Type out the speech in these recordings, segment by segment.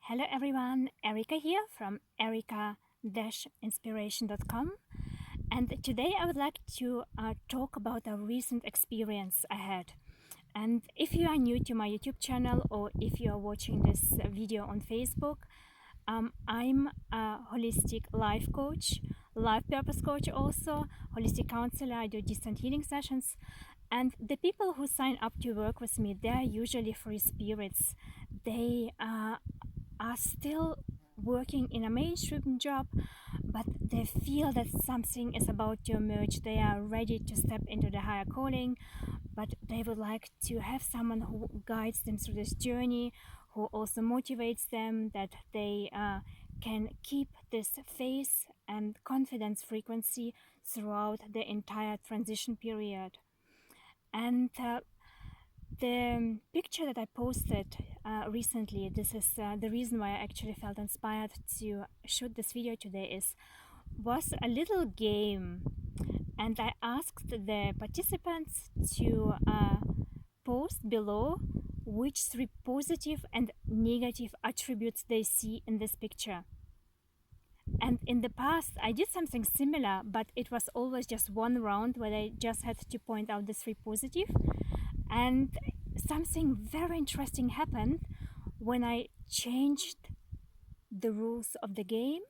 Hello everyone, Erica here from erica-inspiration.com, and today I would like to talk about a recent experience I had. And if you are new to my YouTube channel or if you are watching this video on Facebook, I'm a holistic life coach, life purpose coach also, holistic counselor. I do distant healing sessions. And the people who sign up to work with me, they are usually free spirits. They are still working in a mainstream job, but they feel that something is about to emerge. They are ready to step into the higher calling, but they would like to have someone who guides them through this journey, who also motivates them, that they can keep this faith and confidence frequency throughout the entire transition period. And the picture that I posted recently, this is the reason why I actually felt inspired to shoot this video today, was a little game, and I asked the participants to post below which three positive and negative attributes they see in this picture. And in the past, I did something similar, but it was always just one round where I just had to point out the three positive. And something very interesting happened when I changed the rules of the game.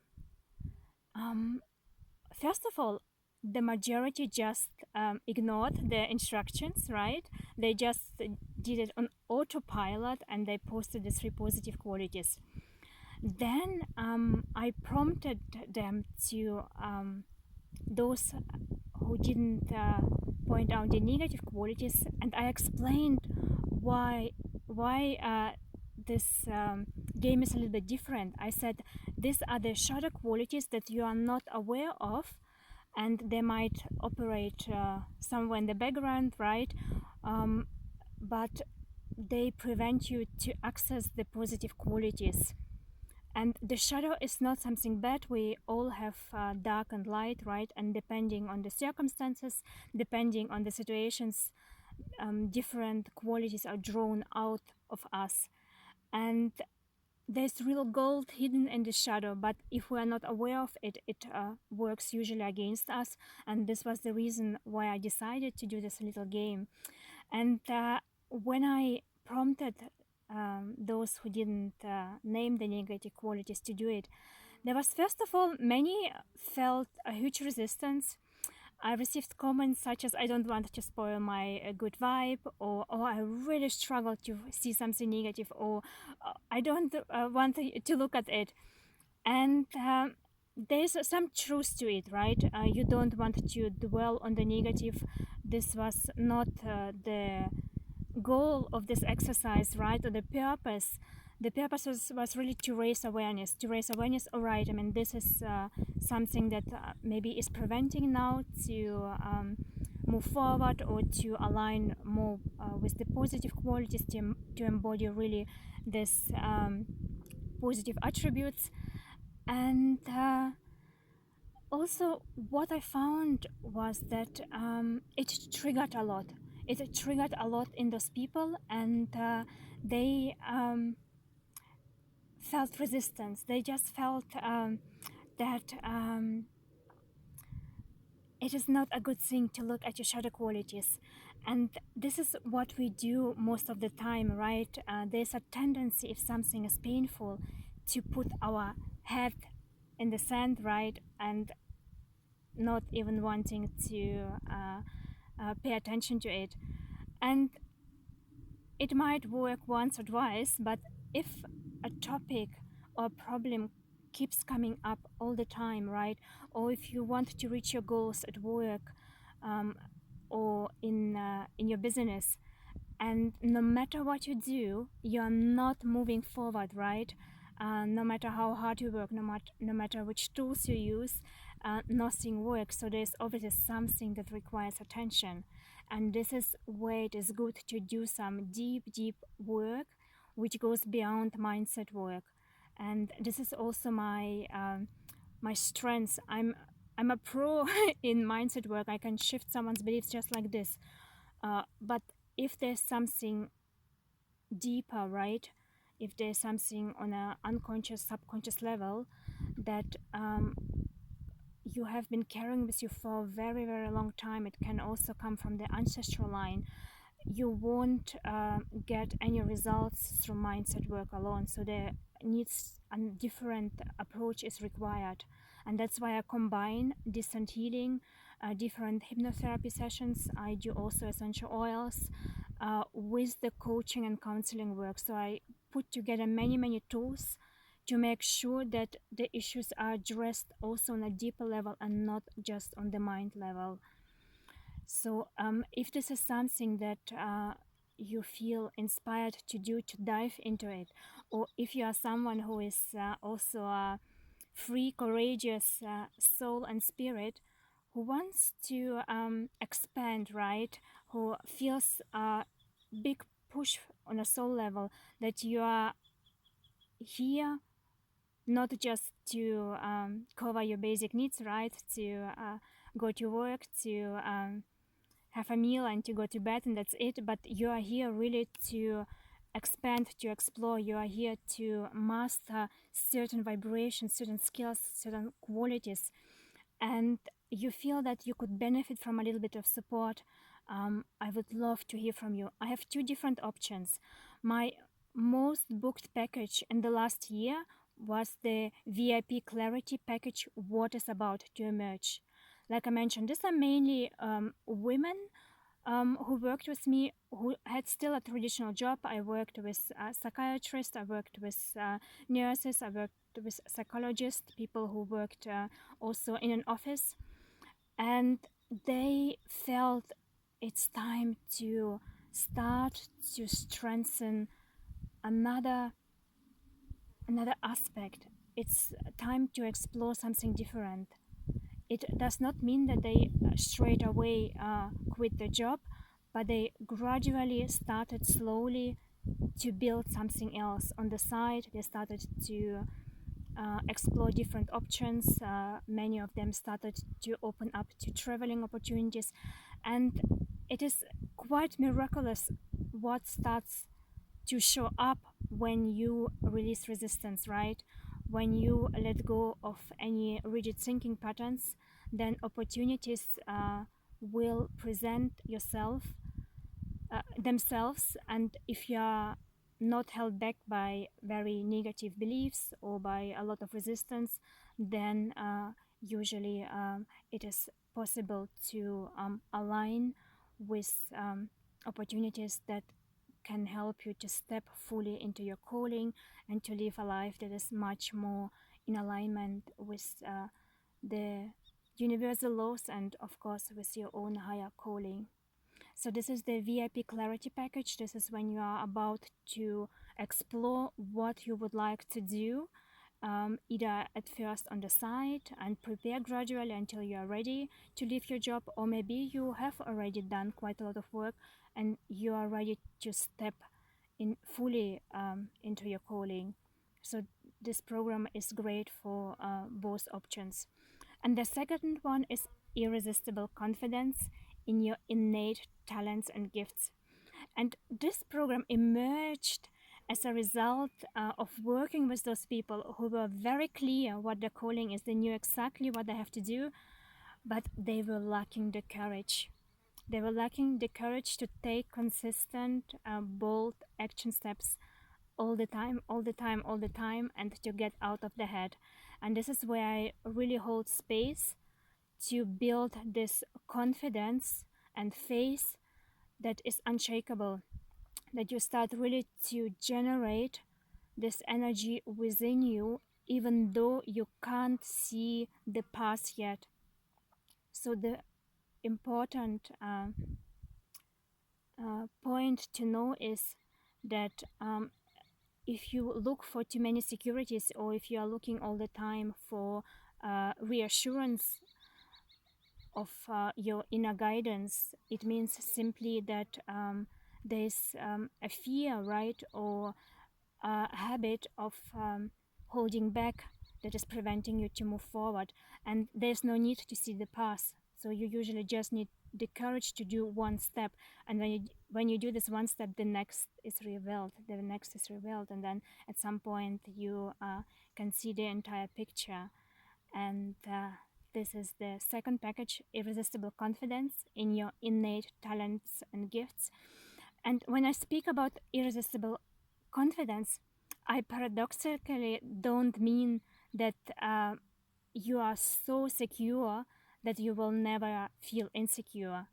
First of all, the majority just ignored the instructions, right? They just did it on autopilot and they posted the three positive qualities. Then I prompted them to those who didn't point out the negative qualities, and I explained why this game is a little bit different. I said these are the shadow qualities that you are not aware of, and they might operate somewhere in the background, right? But they prevent you to access the positive qualities. And the shadow is not something bad. We all have dark and light, right? And depending on the circumstances, depending on the situations, different qualities are drawn out of us. And there's real gold hidden in the shadow, but if we are not aware of it, it works usually against us. And this was the reason why I decided to do this little game. And when I prompted those who didn't name the negative qualities to do it, there was, first of all, many felt a huge resistance. I received comments such as, I don't want to spoil my good vibe, or I really struggle to see something negative, or I don't want to look at it. And there's some truth to it, right? You don't want to dwell on the negative. This was not the goal of this exercise, right? Or the purpose. The purpose was really to raise awareness. All right, I mean, this is something that maybe is preventing now to move forward or to align more with the positive qualities, to embody really this positive attributes. And also what I found was that it triggered a lot. It triggered a lot in those people, and they felt resistance. They just felt that it is not a good thing to look at your shadow qualities. And this is what we do most of the time, right? There's a tendency, if something is painful, to put our head in the sand, right? And not even wanting to pay attention to it. And it might work once or twice, but if a topic or a problem keeps coming up all the time, right? Or if you want to reach your goals at work or in your business, and no matter what you do, you're not moving forward, right? No matter how hard you work, no matter which tools you use, nothing works. So there's obviously something that requires attention. And this is where it is good to do some deep work, which goes beyond mindset work. And this is also my my strength. I'm a pro in mindset work. I can shift someone's beliefs just like this. But if there's something deeper, right, if there's something on a unconscious, subconscious level that you have been carrying with you for a very, very long time. It can also come from the ancestral line. You won't get any results through mindset work alone. So there needs a different approach is required. And that's why I combine distant healing, different hypnotherapy sessions. I do also essential oils with the coaching and counseling work. So I put together many, many tools to make sure that the issues are addressed also on a deeper level and not just on the mind level. So if this is something that you feel inspired to do, to dive into it, or if you are someone who is also a free, courageous soul and spirit who wants to expand, right? Who feels a big push on a soul level that you are here not just to cover your basic needs, right? To go to work, to have a meal and to go to bed and that's it, but you are here really to expand, to explore. You are here to master certain vibrations, certain skills, certain qualities, and you feel that you could benefit from a little bit of support. I would love to hear from you. I have two different options. My most booked package in the last year was the VIP Clarity package, What is About to Emerge. Like I mentioned, these are mainly women who worked with me, who had still a traditional job. I worked with psychiatrists, I worked with nurses, I worked with psychologists, people who worked also in an office. And they felt it's time to start to strengthen another aspect. It's time to explore something different. It does not mean that they straight away quit the job, but they gradually started slowly to build something else on the side. They started to explore different options. Many of them started to open up to traveling opportunities, and it is quite miraculous what starts to show up when you release resistance, right? When you let go of any rigid thinking patterns, then opportunities will present themselves. And if you are not held back by very negative beliefs or by a lot of resistance, then usually it is possible to align with opportunities that can help you to step fully into your calling and to live a life that is much more in alignment with the universal laws and, of course, with your own higher calling. So this is the VIP Clarity package. This is when you are about to explore what you would like to do, either at first on the side and prepare gradually until you are ready to leave your job, or maybe you have already done quite a lot of work and you are ready to step in fully into your calling. So this program is great for both options. And the second one is irresistible confidence in your innate talents and gifts. And this program emerged as a result of working with those people who were very clear what their calling is. They knew exactly what they have to do, but they were lacking the courage. They were lacking the courage to take consistent, bold action steps all the time, all the time, all the time, and to get out of the head. And this is where I really hold space to build this confidence and faith that is unshakable, that you start really to generate this energy within you, even though you can't see the path yet. So the important point to know is that if you look for too many securities, or if you are looking all the time for reassurance of your inner guidance, it means simply that there's a fear, right, or a habit of holding back that is preventing you to move forward, and there's no need to see the path. So you usually just need the courage to do one step, and when you do this one step, the next is revealed, and then at some point you can see the entire picture. And this is the second package, irresistible confidence in your innate talents and gifts. And when I speak about irresistible confidence, I paradoxically don't mean that you are so secure that you will never feel insecure.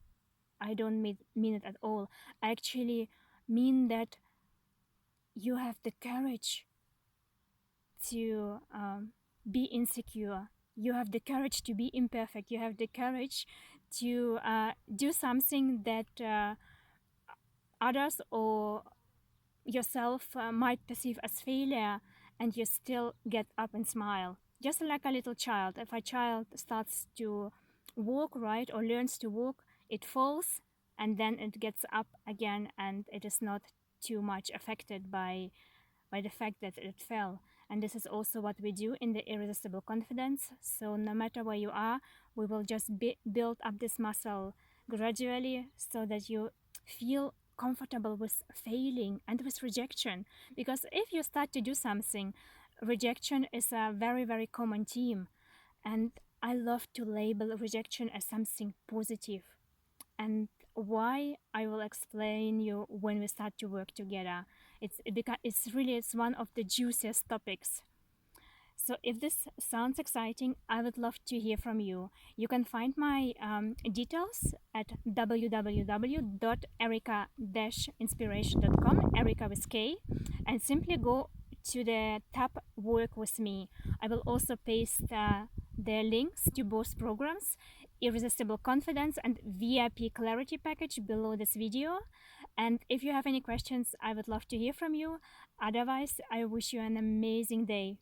I don't mean it at all. I actually mean that you have the courage to be insecure. You have the courage to be imperfect. You have the courage to do something that others or yourself might perceive as failure, and you still get up and smile. Just like a little child. If a child starts to walk, right, or learns to walk, it falls and then it gets up again, and it is not too much affected by the fact that it fell. And this is also what we do in the irresistible confidence. So no matter where you are, we will just build up this muscle gradually so that you feel comfortable with failing and with rejection. Because if you start to do something, rejection is a very, very common theme. And I love to label rejection as something positive. And why, I will explain you when we start to work together. It's one of the juiciest topics. So if this sounds exciting, I would love to hear from you. You can find my details at www.erica-inspiration.com, Erica with K, and simply go to the tab Work With Me. I will also paste the links to both programs, Irresistible Confidence and VIP Clarity Package, below this video. And if you have any questions, I would love to hear from you. Otherwise, I wish you an amazing day.